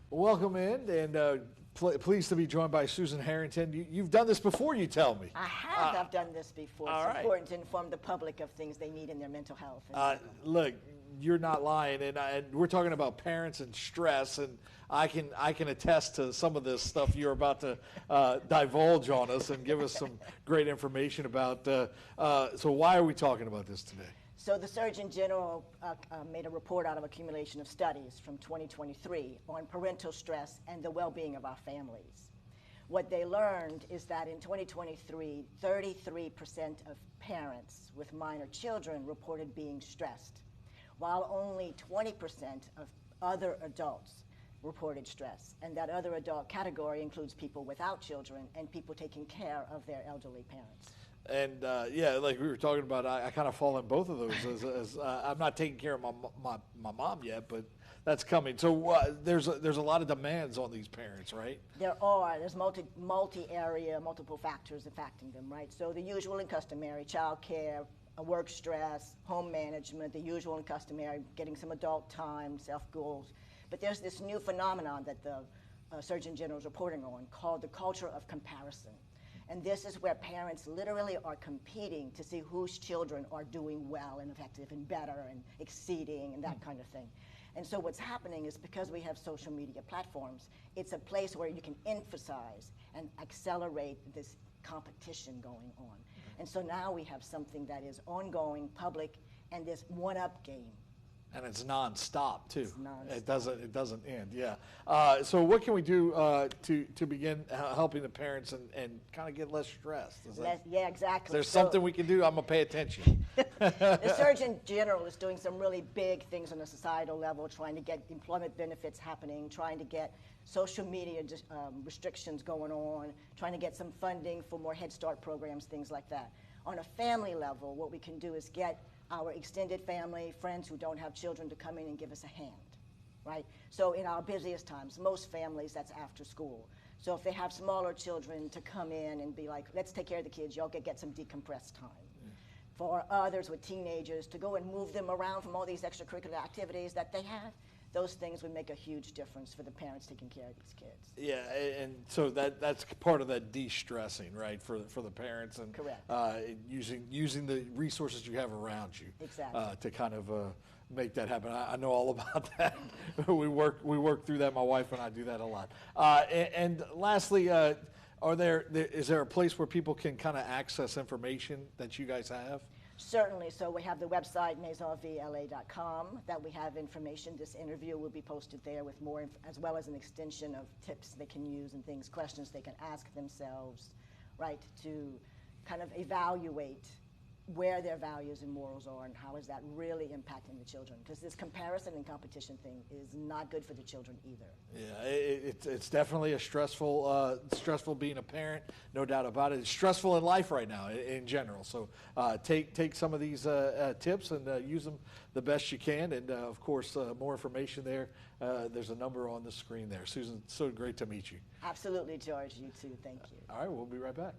Welcome in, and pleased to be joined by Susan Harrington. You've done this before, you tell me. I have. I've done this before. All It's right. important to inform the public of things they need in their mental health. Look, you're not lying, and we're talking about parents and stress, and I can attest to some of this stuff you're about to divulge on us and give us some great information about. So why are we talking about this today? So the Surgeon General made a report out of accumulation of studies from 2023 on parental stress and the well-being of our families. What they learned is that in 2023, 33% of parents with minor children reported being stressed, while only 20% of other adults reported stress. And that other adult category includes people without children and people taking care of their elderly parents. And yeah, like we were talking about, I kind of fall in both of those. As I'm not taking care of my mom yet, but that's coming. So there's a lot of demands on these parents, right? There are. There's multi-area, multiple factors affecting them, right? So the usual and customary: child care, work stress, home management, the usual and customary, getting some adult time, self-goals. But there's this new phenomenon that the Surgeon General is reporting on called the culture of comparison. And this is where parents literally are competing to see whose children are doing well and effective and better and exceeding and that kind of thing. And so what's happening is, because we have social media platforms, it's a place where you can emphasize and accelerate this competition going on. And so now we have something that is ongoing, public, and this one-up game. And it's nonstop too. It's nonstop. It doesn't end. Yeah. So what can we do to begin helping the parents and kind of get less stressed? Yeah, exactly. Is there something we can do? I'm gonna pay attention. The Surgeon General is doing some really big things on a societal level, trying to get employment benefits happening, trying to get social media restrictions going on, trying to get some funding for more Head Start programs, things like that. On a family level, what we can do is get our extended family, friends who don't have children, to come in and give us a hand, right? So in our busiest times, most families, that's after school. So if they have smaller children, to come in and be like, let's take care of the kids, y'all get some decompressed time. For others with teenagers, to go and move them around from all these extracurricular activities that they have, those things would make a huge difference for the parents taking care of these kids. Yeah, and so that's part of that de-stressing, right, for the parents, and Correct. Using the resources you have around you, Exactly. To kind of make that happen. I know all about that. we work through that. My wife and I do that a lot. And lastly, is there a place where people can kind of access information that you guys have? Certainly. So we have the website, maisonvla.com, that we have information. This interview will be posted there with more, as well as an extension of tips they can use and things, questions they can ask themselves, right, to kind of evaluate where their values and morals are and how is that really impacting the children. Because this comparison and competition thing is not good for the children either. Yeah, it's definitely a stressful being a parent, no doubt about it. It's stressful in life right now in general. So take some of these tips and use them the best you can. And of course, more information there. There's a number on the screen there. Susan, so great to meet you. Absolutely, George. You too. Thank you. All right, we'll be right back.